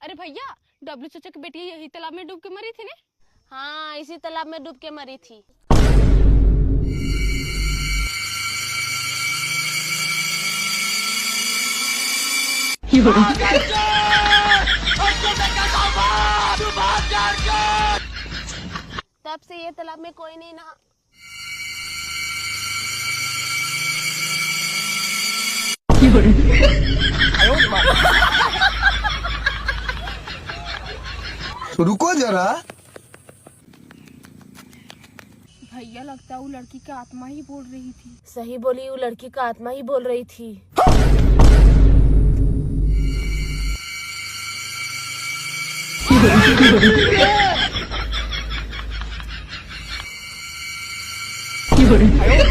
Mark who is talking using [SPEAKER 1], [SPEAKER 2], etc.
[SPEAKER 1] अरे भैया, डब्लू चाचा की बेटी यही तालाब में डूब के मरी थी ने?
[SPEAKER 2] हाँ, इसी तालाब में डूब के मरी थी। तब से ये तालाब में कोई नहीं नहा।
[SPEAKER 3] रुको जरा।
[SPEAKER 1] भैया, लगता है वो लड़की की आत्मा ही बोल रही थी।
[SPEAKER 2] सही बोली, वो लड़की का आत्मा ही बोल रही थी।
[SPEAKER 3] अरे